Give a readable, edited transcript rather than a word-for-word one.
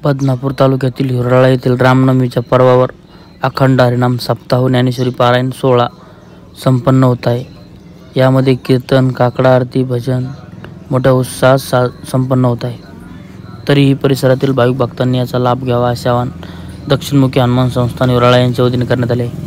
बदनापूर तालुक्यातील हिवराळा येथील रामनवमीच्या पर्वावर अखंड हरिनाम सप्ताह ज्ञानेश्वरी पारायण सोहळा संपन्न होत आहे. यामध्ये कीर्तन, काकडा आरती, भजन मोठ्या उत्साहात संपन्न होत आहे. तरीही परिसरातील भाविक भक्तांनी याचा लाभ घ्यावा असे आवाहन दक्षिणमुखी हनुमान संस्थान हिवराळा यांच्या वतीने करण्यात आले.